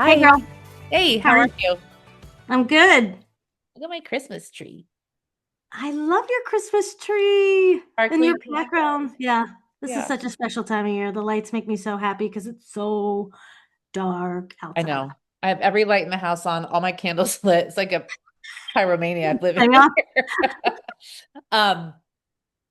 Hey Hi. girl, Hey, how how are are you? you? I'm good. Look at my Christmas tree. I love your Christmas tree and your Sparkling pink. background. Yeah, this is Yeah, such a special time of year. The lights make me so happy because it's so dark I outside. know. I have every light in the house on, all my candles lit. It's like a pyromaniac living Hang in on. here. Um,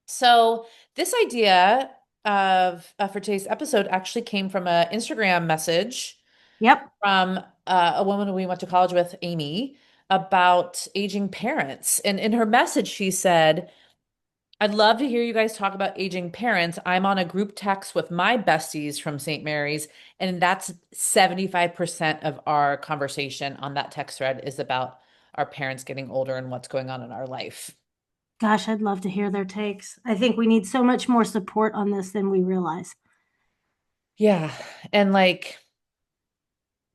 so this idea of for today's episode actually came from an Instagram message Yep. from a woman we went to college with, Amy, about aging parents. And in her message, she said, I'd love to hear you guys talk about aging parents. I'm on a group text with my besties from St. Mary's, and that's 75% of our conversation on that text thread is about our parents getting older and what's going on in our life. Gosh, I'd love to hear their takes. I think we need so much more support on this than we realize. Yeah. And like,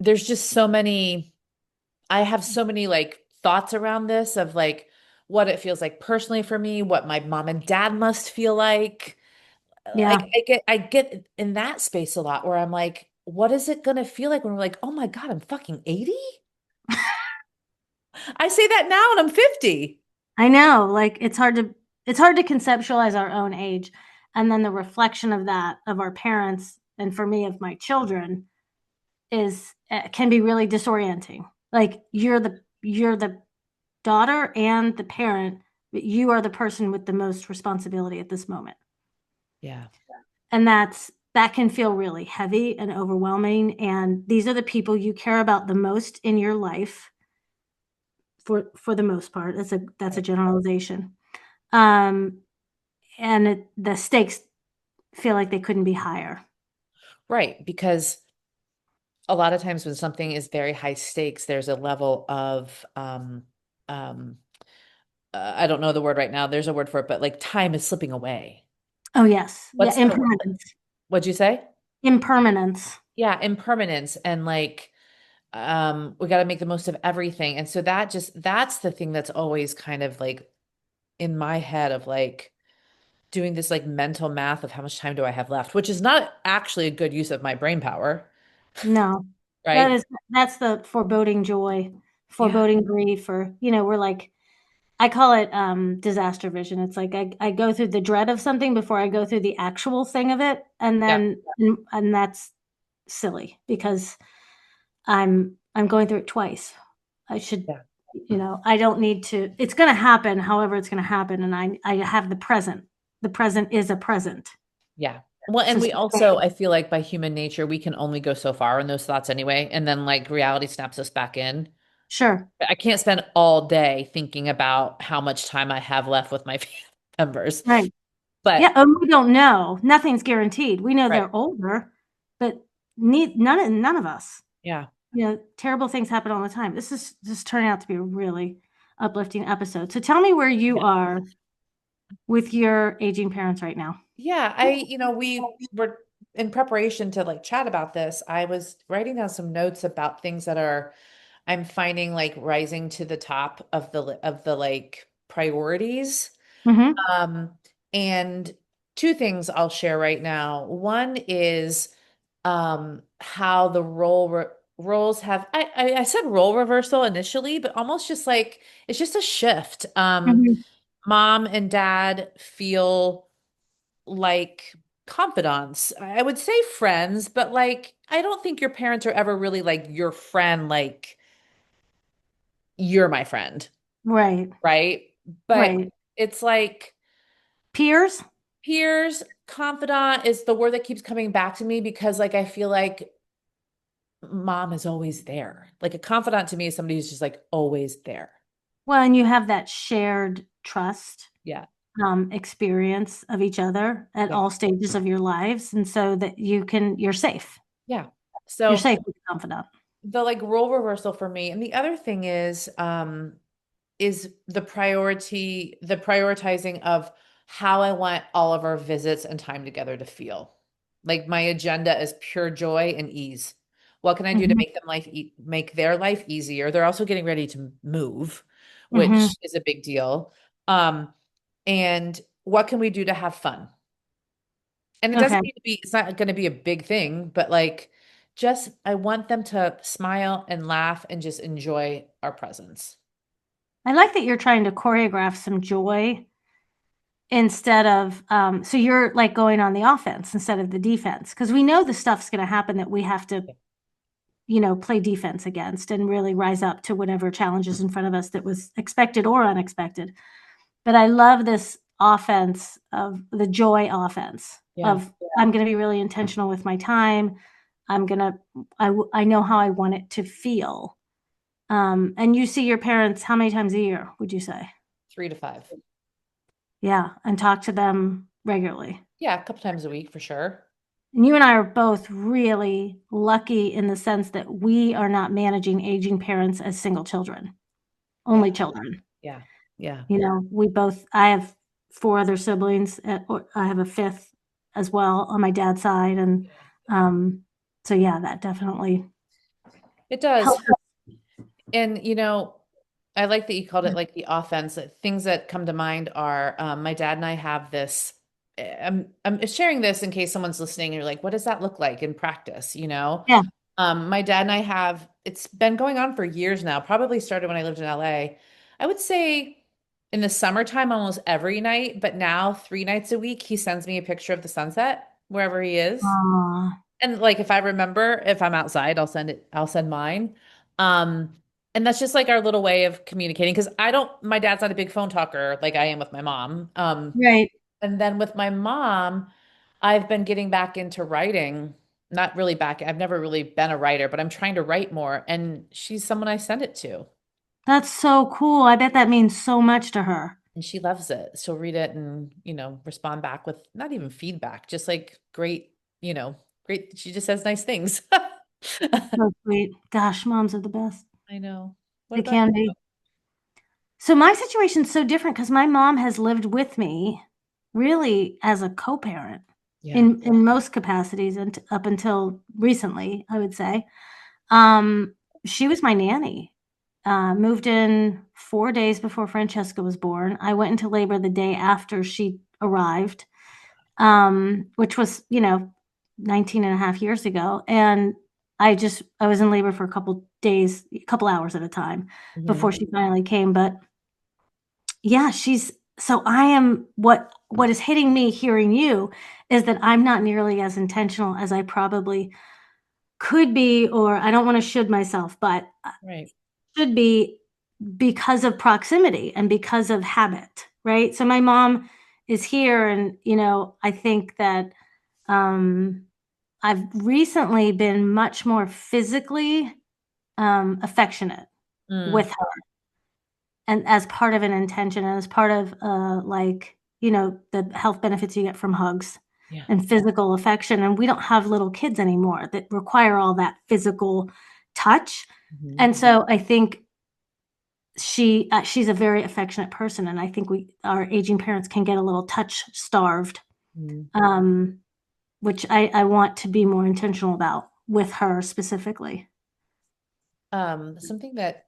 there's just so many, I have so many like thoughts around this of like what it feels like personally for me, what my mom and dad must feel like. Like Yeah. I get in that space a lot where I'm like, what is it gonna feel like when we're like, oh my God, I'm fucking 80? I say that now and I'm 50. I know, like it's hard to conceptualize our own age and then the reflection of that of our parents and for me of my children is can be really disorienting. Like you're the daughter and the parent, but you are the person with the most responsibility at this moment. Yeah. And that can feel really heavy and overwhelming. And these are the people you care about the most in your life for the most part. That's a Right. generalization. And the stakes feel like they couldn't be higher. Right. Because a lot of times when something is very high stakes, there's a level of um I don't know the word right now. There's a word for it, but like time is slipping away. Oh yes. Yeah, What's the impermanence. what'd you say? Impermanence. Yeah, impermanence and like we got to make the most of everything. And so that's the thing that's always kind of like in my head of like doing this like mental math of how much time do I have left, which is not actually a good use of my brain power, No. That right? is that's the foreboding joy, Yeah. foreboding grief, or we're like I call it disaster vision. It's like I go through the dread of something before I go through the actual thing of it. And Yeah. then and that's silly because I'm going through it twice. I should, Yeah. I don't need to, it's gonna happen however it's gonna happen. And I have the present. The present is a present. Yeah. Well, and So we also, I feel like by human nature, we can only go so far in those thoughts anyway. And then like reality snaps us back in. sure. I can't spend all day thinking about how much time I have left with my family members. Right. But Yeah, and we don't know. Nothing's guaranteed. We know right. they're older, but none of us. Yeah. Terrible things happen all the time. This is just turning out to be a really uplifting episode. So tell me where you Yeah. are with your aging parents right now. Yeah, we were in preparation to like chat about this. I was writing down some notes about things that are I'm finding like rising to the top of the like priorities. Hmm. Um, and two things I'll share right now. One is how the roles have I said role reversal initially, but almost just like it's just a shift. Hmm. Mom and dad feel like confidants. I would say friends, but like I don't think your parents are ever really like your friend, like you're my friend, Right, right? But right. it's like Peers? peers, confidant is the word that keeps coming back to me because like I feel like mom is always there. Like a confidant to me is somebody who's just like always there. Well, and you have that shared trust, Yeah. experience of each other at Yeah. all stages of your lives. And so that you're safe. Yeah. You're So safe with a confidant. the like role reversal for me. And the other thing is the prioritizing of how I want all of our visits and time together to feel. Like my agenda is pure joy and ease. What can I do to Hmm. make make their life easier? They're also getting ready to move, Hmm. which is a big deal. Um, and what can we do to have fun? And it Okay. doesn't need to be, it's not going to be a big thing, but like just I want them to smile and laugh and just enjoy our presence. I like that you're trying to choreograph some joy instead of so you're like going on the offense instead of the defense because we know the stuff's going to happen that we have to, play defense against and really rise up to whatever challenges in front of us that was expected or unexpected. But I love this offense of the joy offense Yeah. of I'm going to be really intentional with my time. I'm going to I know how I want it to feel. And you see your parents how many times a year, would you say? 3 to 5. Yeah, and talk to them regularly. Yeah, a couple times a week for sure. And you and I are both really lucky in the sense that we are not managing aging parents as single children, Yeah. only children. Yeah. Yeah. I have four other siblings, or I have a fifth as well on my dad's side. And um, so, yeah, that definitely It does. helps us. And I like that you called it like the offense. Things that come to mind are my dad and I have this. I'm sharing this in case someone's listening and you're like, what does that look like in practice? Yeah. My dad and I have, it's been going on for years now, probably started when I lived in LA. I would say in the summertime, almost every night, but now 3 nights a week, he sends me a picture of the sunset wherever he is. Aw, And like if I remember, if I'm outside, I'll send mine. Um, and that's just like our little way of communicating because my dad's not a big phone talker like I am with my mom. right. And then with my mom, I've been getting back into writing. Not really back, I've never really been a writer, but I'm trying to write more. And she's someone I send it to. That's so cool. I bet that means so much to her. And she loves it. She'll read it and, respond back with not even feedback, just like great, great. She just says nice things. So sweet. Gosh, moms are the best. I know. What They about can you? be. So my situation's so different because my mom has lived with me really as a co-parent Yeah. in most capacities and up until recently, I would say. Um, she was my nanny. Moved in 4 days before Francesca was born. I went into labor the day after she arrived, which was, 19 and a half years ago. And I was in labor for a couple days, a couple hours at a time Hmm. before she finally came. But yeah, so I am what is hitting me hearing you is that I'm not nearly as intentional as I probably could be, or I don't want to should myself, but Right. should be because of proximity and because of habit, right? So my mom is here, and I think that um, I've recently been much more physically affectionate Mm, with her, and as part of an intention, and as part of like the health benefits you get from hugs yeah. and physical affection. And we don't have little kids anymore that require all that physical touch. Hmm. And so I think she's a very affectionate person, and I think our aging parents can get a little touch starved, Hmm. um, which I want to be more intentional about with her specifically. Something that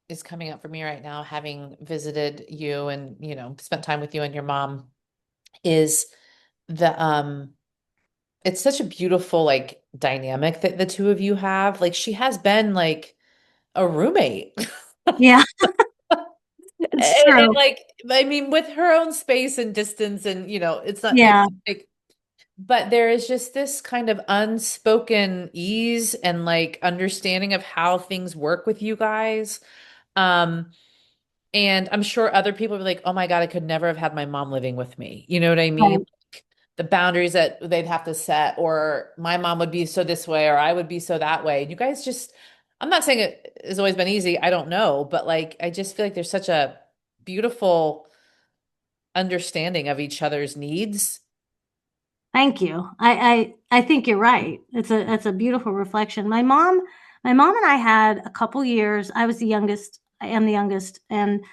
is coming up for me right now, having visited you and, spent time with you and your mom, is the it's such a beautiful like dynamic that the two of you have. Like she has been like a roommate. Yeah, it's And true. like I mean with her own space and distance and it's not Yeah, like but there is just this kind of unspoken ease and like understanding of how things work with you guys. Um, and I'm sure other people are like, oh my God, I could never have had my mom living with me. You know what I mean? right. The boundaries that they'd have to set, or my mom would be so this way, or I would be so that way. You guys just, I'm not saying it has always been easy. I don't know, but like, I just feel like there's such a beautiful understanding of each other's needs. Thank you. I think you're right. It's a beautiful reflection. My mom and I had a couple years. I was the youngest. I am the youngest, and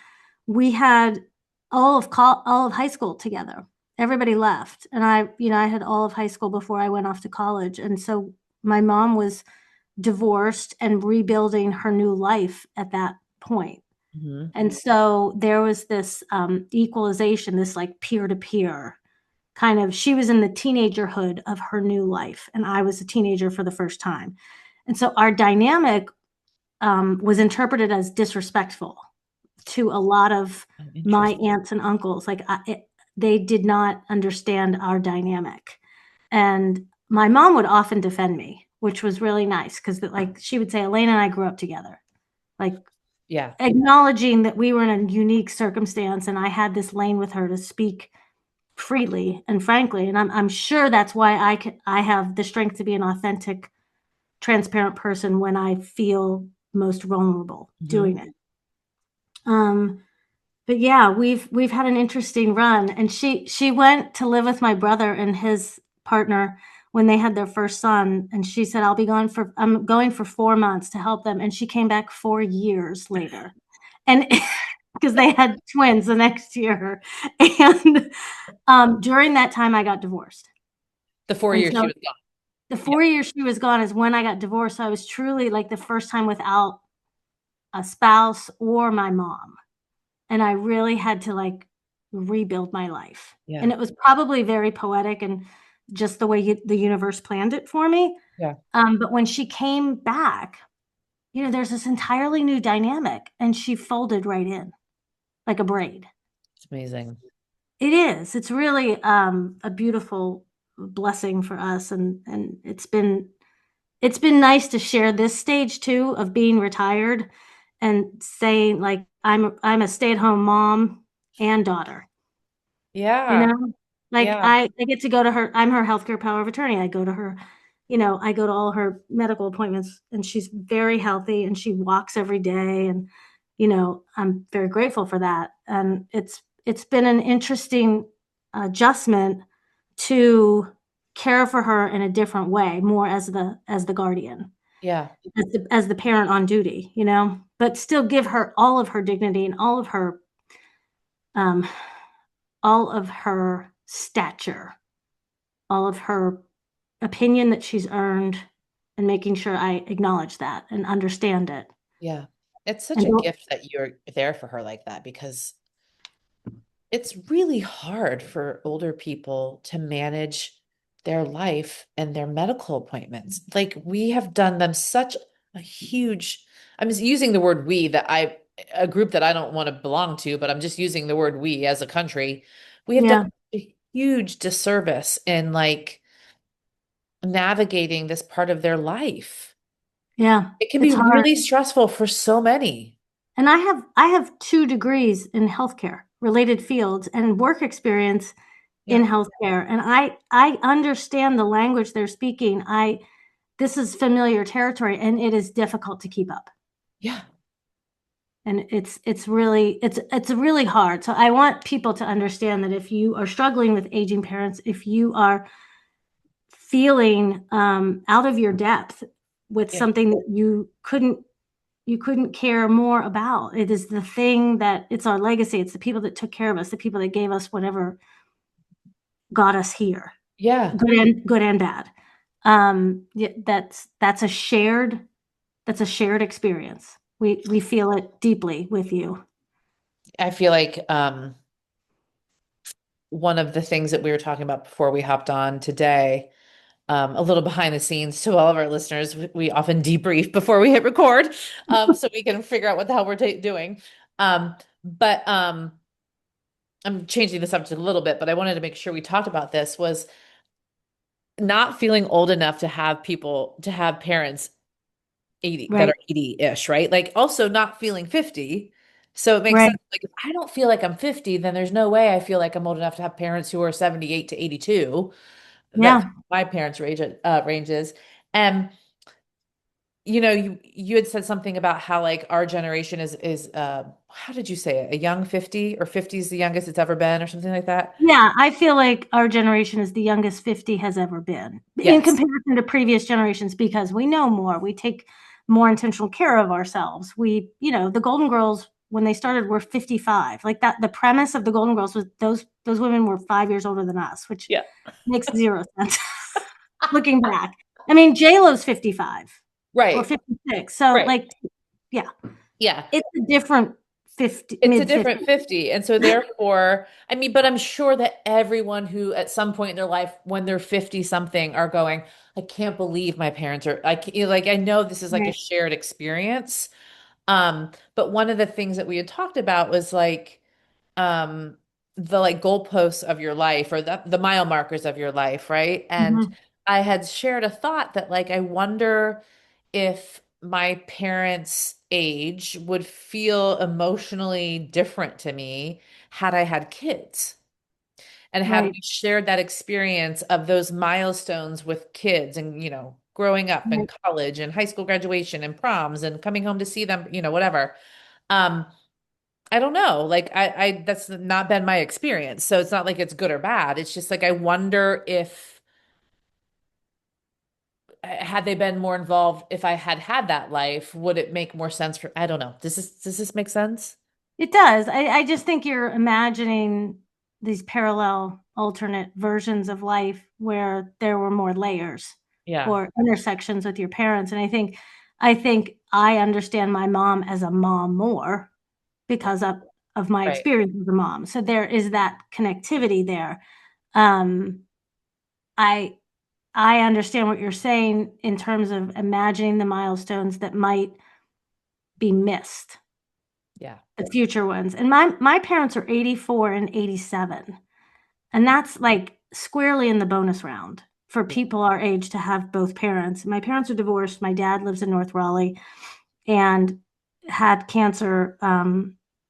we had all of high school together. Everybody left, and I had all of high school before I went off to college, and so my mom was divorced and rebuilding her new life at that point. Hmm. And so there was this equalization, this like peer to peer kind of. She was in the teenagerhood of her new life, and I was a teenager for the first time. And so our dynamic was interpreted as disrespectful to a lot of Oh, my interesting. aunts and uncles. Like they did not understand our dynamic. And my mom would often defend me, which was really nice because like she would say, Elena and I grew up together. Like Yeah. acknowledging that we were in a unique circumstance and I had this lane with her to speak freely and frankly. And I'm sure that's why I have the strength to be an authentic, transparent person when I feel most vulnerable Hmm. doing it. Um, but yeah, we've had an interesting run, and she went to live with my brother and his partner when they had their first son, and she said, I'm going for 4 months to help them, and she came back 4 years later, and because they had twins the next year, and during that time I got divorced, The four and years she so was gone. the Yeah. 4 years she was gone is when I got divorced. So I was truly like the first time without a spouse or my mom. And I really had to like rebuild my life. Yeah. And it was probably very poetic and just the way the universe planned it for me. Yeah. But when she came back, there's this entirely new dynamic and she folded right in like a braid. It's amazing. It is. It's really a beautiful blessing for us. And it's been nice to share this stage too of being retired and saying like I'm a stay-at-home mom and daughter. You Yeah. know? Like, Yeah. I get to go to her. I'm her healthcare power of attorney. I go to her, I go to all her medical appointments, and she's very healthy, and she walks every day, and, I'm very grateful for that, and it's been an interesting adjustment to care for her in a different way, more as the guardian, Yeah. as the parent on duty, but still give her all of her dignity and um, all of her stature, all of her opinion that she's earned, and making sure I acknowledge that and understand it. Yeah. It's such And a don't, gift that you're there for her like that because it's really hard for older people to manage their life and their medical appointments. Like we have done them such a huge, I'm just using the word we that a group that I don't want to belong to, but I'm just using the word we as a country. We have done yeah, a huge disservice in like navigating this part of their life. yeah, It can be it's hard. really stressful for so many. And I have 2 degrees in healthcare related fields and work experience Yeah. in healthcare, and I understand the language they're speaking. I This is familiar territory, and it is difficult to keep up. Yeah. And it's really hard. So I want people to understand that if you are struggling with aging parents, if you are feeling out of your depth with Yeah. something that you couldn't care more about, it is the thing that it's our legacy. It's the people that took care of us, the people that gave us whatever got us here, Yeah. good and bad. Yeah, that's a shared experience. We feel it deeply with you. I feel like one of the things that we were talking about before we hopped on today, a little behind the scenes to all of our listeners, we often debrief before we hit record, so we can figure out what the hell we're doing. But I'm changing the subject a little bit, but I wanted to make sure we talked about this was not feeling old enough to have parents 80 that Right, are 80-ish, right? Like also not feeling 50. So it makes right. sense. Like if I don't feel like I'm 50, then there's no way I feel like I'm old enough to have parents who are 78 to 82. That's Yeah, my parents' ranges. And you had said something about how like our generation is how did you say it? A young 50 or 50 is the youngest it's ever been or something like that? yeah, I feel like our generation is the youngest 50 has ever been in Yes. comparison to previous generations because we know more. We take more intentional care of ourselves. The Golden Girls, when they started, were 55. Like that, the premise of the Golden Girls was those women were 5 years older than us, which Yeah. makes zero sense looking back. I mean, J-Lo's 55 or Right. 56. So, Right. like, yeah, Yeah. it's a different 50, It's a mid different 50s. 50. And so therefore, I mean, but I'm sure that everyone who at some point in their life when they're 50 something are going, I can't believe my parents are I can't, like I know this is like a Right. shared experience. But one of the things that we had talked about was like um the like goalposts of your life or the mile markers of your life, right? And Mhm. I had shared a thought that like I wonder if my parents' age would feel emotionally different to me had I had kids. And had Right. we shared that experience of those milestones with kids and, growing up and Right. college and high school graduation and proms and coming home to see them, whatever. Um, I don't know. Like that's not been my experience. So it's not like it's good or bad. It's just like I wonder if had they been more involved, if I had had that life, would it make more sense for, I don't know. Does this make sense? It does. I just think you're imagining these parallel alternate versions of life where there were more layers Yeah. or intersections with your parents. And I think I understand my mom as a mom more because of my Right. experience as a mom. So there is that connectivity there. Um, I I understand what you're saying in terms of imagining the milestones that might be missed, Yeah. the future ones. And my parents are 84 and 87, and that's, like, squarely in the bonus round for Yeah. people our age to have both parents. My parents are divorced, my dad lives in North Raleigh and had cancer,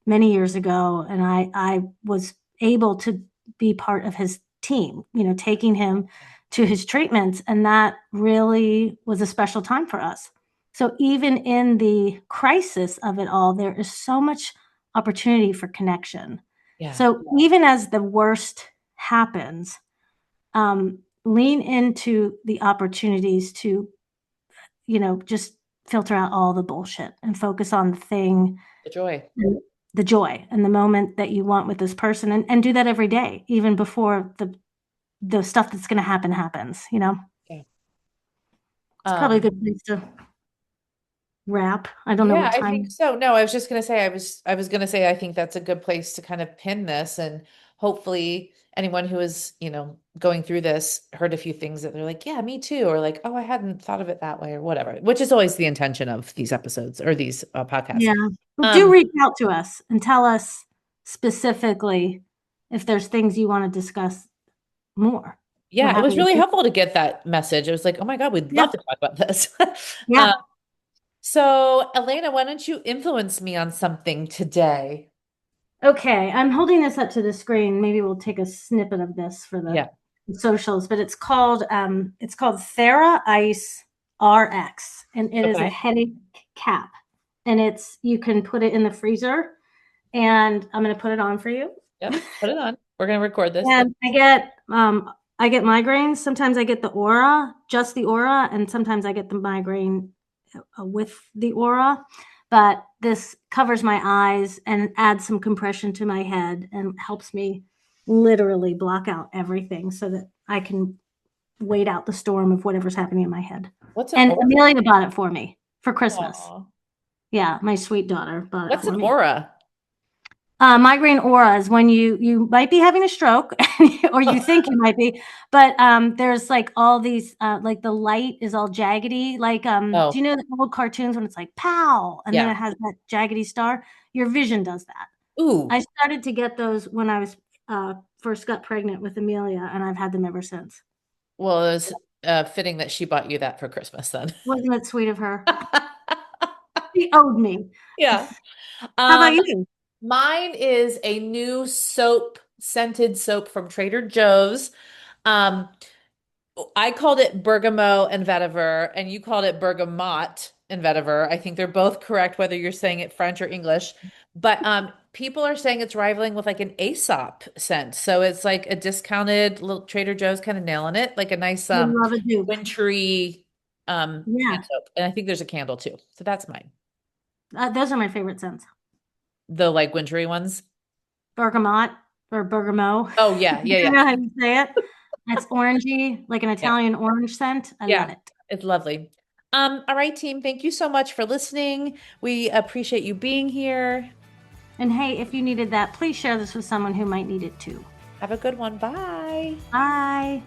many years ago, and I was able to be part of his team, taking him to his treatments, and that really was a special time for us. So even in the crisis of it all, there is so much opportunity for connection. Yeah. So even as the worst happens, lean into the opportunities to, just filter out all the bullshit and focus on the thing, The joy. and the joy and the moment that you want with this person, and do that every day, even before the stuff that's gonna happen happens. Yeah. It's probably a Um, good place to wrap. I don't know Yeah, what I think time. so. No, I was just gonna say I was gonna say I think that's a good place to kind of pin this and hopefully anyone who is, going through this heard a few things that they're like, yeah, me too, or like, oh, I hadn't thought of it that way or whatever, which is always the intention of these episodes or these podcasts. Yeah. Well, do Um, reach out to us and tell us specifically if there's things you wanna discuss more. We're yeah, it happy was to really do. helpful to get that message. It was like, oh my God, we'd Yeah, love to talk about this. yeah. Um, so Elena, why don't you influence me on something today? Okay, I'm holding this up to the screen. Maybe we'll take a snippet of this for the Yeah. socials, but it's called Thera Ice RX, and it is a Okay. headache cap. And you can put it in the freezer, and I'm gonna put it on for you. Yep. Put it on. We're gonna record this. Yep. And I get migraines. Sometimes I get the aura, just the aura, and sometimes I get the migraine with the aura. But this covers my eyes and adds some compression to my head and helps me literally block out everything so that I can wait out the storm of whatever's happening in my head. What's an And aura? Amelia bought it for me for Christmas. Aw. Yeah, my sweet daughter bought it What's for an me. aura? Migraine aura is when you might be having a stroke or you think you might be, but, there's, like, all these, like, the light is all jaggedy, like, do Oh, you know the old cartoons when it's like, "Pow!" and then yeah. it has that jaggedy star? Your vision does that. Ooh. I started to get those when I was, first got pregnant with Amelia, and I've had them ever since. Well, it was fitting that she bought you that for Christmas then. Wasn't that sweet of her? She owed me. Yeah. How about Um, you? Mine is a new scented soap from Trader Joe's. Um, I called it bergamot and vetiver, and you called it bergamot and vetiver. I think they're both correct, whether you're saying it French or English. But people are saying it's rivaling with like an Aesop scent. So it's like a discounted little Trader Joe's kind of nailing it, like a nice I love a dupe. wintry hand Yeah, soap. And I think there's a candle too. So that's mine. those are my favorite scents. The like wintry ones. Bergamot or bergamot, Oh yeah, yeah, depending yeah. on how you say it. It's orangey, like an Yeah. Italian orange scent. I love Yeah. it. It's lovely. All right, team. Thank you so much for listening. We appreciate you being here. And hey, if you needed that, please share this with someone who might need it too. Have a good one. Bye. Bye.